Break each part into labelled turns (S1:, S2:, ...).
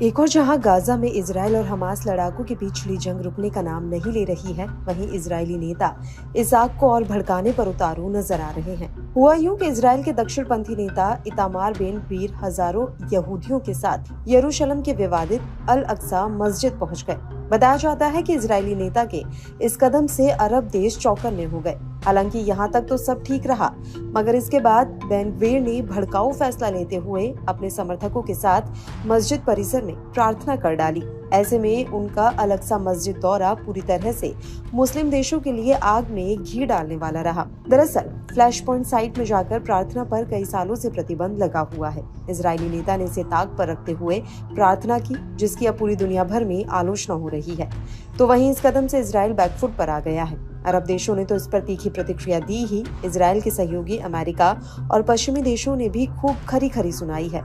S1: एक और जहां गाजा में इजराइल और हमास लड़ाकों के बीच छिड़ी जंग रुकने का नाम नहीं ले रही है, वहीं इजरायली नेता इस आग को और भड़काने पर उतारू नजर आ रहे हैं। हुआ यूं कि इजराइल के दक्षिणपंथी नेता इतामार बेन गवीर हजारों यहूदियों के साथ यरूशलेम के विवादित अल अक्सा मस्जिद पहुंच गए। बताया जाता है कि इजरायली नेता के इस कदम से अरब देश चौकन्ने हो गए। हालांकि यहाँ तक तो सब ठीक रहा, मगर इसके बाद बेन गवीर ने भड़काऊ फैसला लेते हुए अपने समर्थकों के साथ मस्जिद परिसर में प्रार्थना कर डाली। ऐसे में उनका अल अक्सा मस्जिद दौरा पूरी तरह से मुस्लिम देशों के लिए आग में घी डालने वाला रहा। दरअसल फ्लैश पॉइंट साइट में जाकर प्रार्थना पर कई सालों से प्रतिबंध लगा हुआ है। इजरायली नेता ने इसे ताक पर रखते हुए प्रार्थना की, जिसकी अब पूरी दुनिया भर में आलोचना हो रही है। तो वहीं इस कदम से इजराइल बैकफुट पर आ गया है। अरब देशों ने तो इस पर तीखी प्रतिक्रिया दी ही। इजराइल के सहयोगी अमेरिका और पश्चिमी देशों ने भी खूब खरी खरी सुनाई है।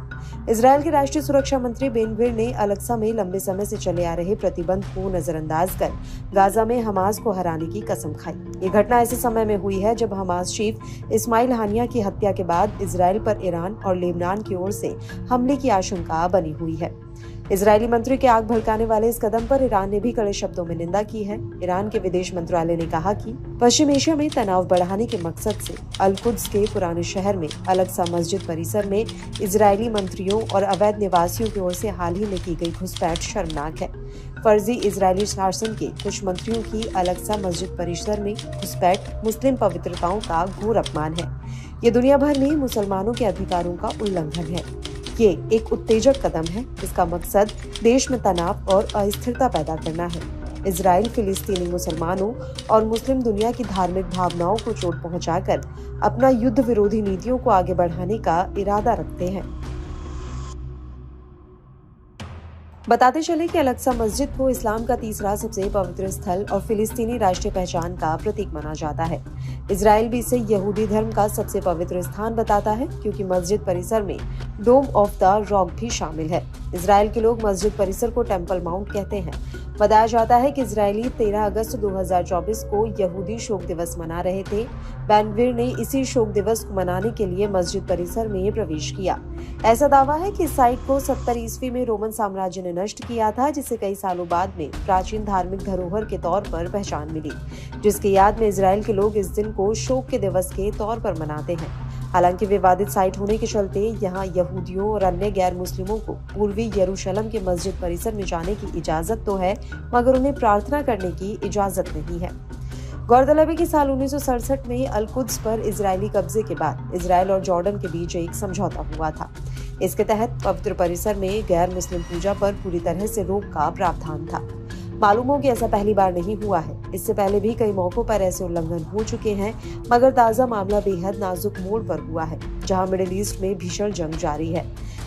S1: इजराइल के राष्ट्रीय सुरक्षा मंत्री बेन गवीर ने अल अक्सा में लंबे समय से चले आ रहे प्रतिबंध को नजरअंदाज कर गाजा में हमास को हराने की कसम खाई। ये घटना ऐसे समय में हुई है जब हमास चीफ इस्माइल हानिया की हत्या के बाद इजराइल पर ईरान और लेबनान की ओर से हमले की आशंका बनी हुई है। इजरायली मंत्री के आग भड़काने वाले इस कदम पर ईरान ने भी कड़े शब्दों में निंदा की है। ईरान के विदेश मंत्रालय ने कहा कि पश्चिम एशिया में तनाव बढ़ाने के मकसद से अल कुद्स के पुराने शहर में अल अक्सा मस्जिद परिसर में इजरायली मंत्रियों और अवैध निवासियों की ओर से हाल ही में की गई घुसपैठ शर्मनाक है। फर्जी इजरायली शासन के कुछ मंत्रियों की अल अक्सा मस्जिद परिसर में घुसपैठ मुस्लिम पवित्रताओं का घोर अपमान है। ये दुनिया भर में मुसलमानों के अधिकारों का उल्लंघन है। ये एक उत्तेजक कदम है जिसका मकसद देश में तनाव और अस्थिरता पैदा करना है। इजराइल फिलिस्तीनी मुसलमानों और मुस्लिम दुनिया की धार्मिक भावनाओं को चोट पहुंचाकर अपना युद्ध विरोधी नीतियों को आगे बढ़ाने का इरादा रखते हैं। बताते चले कि अल अक्सा मस्जिद को इस्लाम का तीसरा सबसे पवित्र स्थल और फिलिस्तीनी राष्ट्रीय पहचान का प्रतीक माना जाता है। इजराइल भी इसे यहूदी धर्म का सबसे पवित्र स्थान बताता है, क्योंकि मस्जिद परिसर में डोम ऑफ द रॉक भी शामिल है। इजराइल के लोग मस्जिद परिसर को टेम्पल माउंट कहते हैं। बताया जाता है कि इजरायली 13 अगस्त 2024 को यहूदी शोक दिवस मना रहे थे। बेन गवीर ने इसी शोक दिवस को मनाने के लिए मस्जिद परिसर में प्रवेश किया। ऐसा दावा है कि इस साइट को 70 ईस्वी में रोमन साम्राज्य ने नष्ट किया था, जिसे कई सालों बाद में प्राचीन धार्मिक धरोहर के तौर पर पहचान मिली, जिसकी याद में इजराइल के लोग इस दिन को शोक के दिवस के तौर पर मनाते हैं। हालांकि विवादित साइट होने के चलते यहाँ यहूदियों और अन्य गैर मुस्लिमों को पूर्वी यरूशलेम के मस्जिद परिसर में जाने की इजाजत तो है, मगर उन्हें प्रार्थना करने की इजाजत नहीं है। गौरतलब है कि साल 1967 में अल कुद्स पर इजरायली कब्जे के बाद इजराइल और जॉर्डन के बीच एक समझौता हुआ था। इसके तहत पवित्र परिसर में गैर मुस्लिम पूजा पर पूरी तरह से रोक का प्रावधान था। मालूम हो कि ऐसा पहली बार नहीं हुआ है। इससे पहले भी कई मौकों पर ऐसे उल्लंघन हो चुके हैं, मगर ताजा मामला बेहद नाजुक मोड़ पर हुआ है, जहां मिडिल ईस्ट में भीषण जंग जारी है।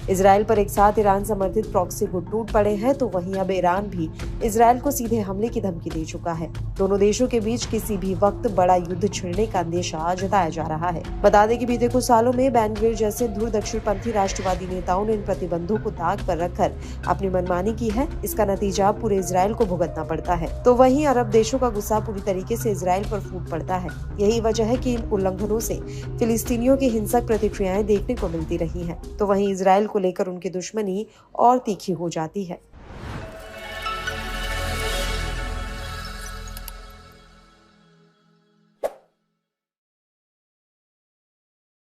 S1: इजराइल पर एक साथ ईरान समर्थित प्रॉक्सी गुट टूट पड़े हैं, तो वहीं अब ईरान भी इजराइल को सीधे हमले की धमकी दे चुका है। दोनों देशों के बीच किसी भी वक्त बड़ा युद्ध छिड़ने का अंदेशा जताया जा रहा है। बता दें कि बीते कुछ सालों में बेन गवीर जैसे दूर दक्षिणपंथी राष्ट्रवादी नेताओं ने इन प्रतिबंधों को ताक पर रखकर अपनी मनमानी की है। इसका नतीजा पूरे इजराइल को भुगतना पड़ता है। तो वहीं अरब देशों का गुस्सा पूरी तरीके से इजराइल पर फूट पड़ता है। यही वजह है कि इन उल्लंघनों से फिलिस्तीनियों की हिंसक प्रतिक्रियाएं देखने को मिलती रही हैं। तो वहीं इजराइल को लेकर उनकी दुश्मनी और तीखी हो जाती है।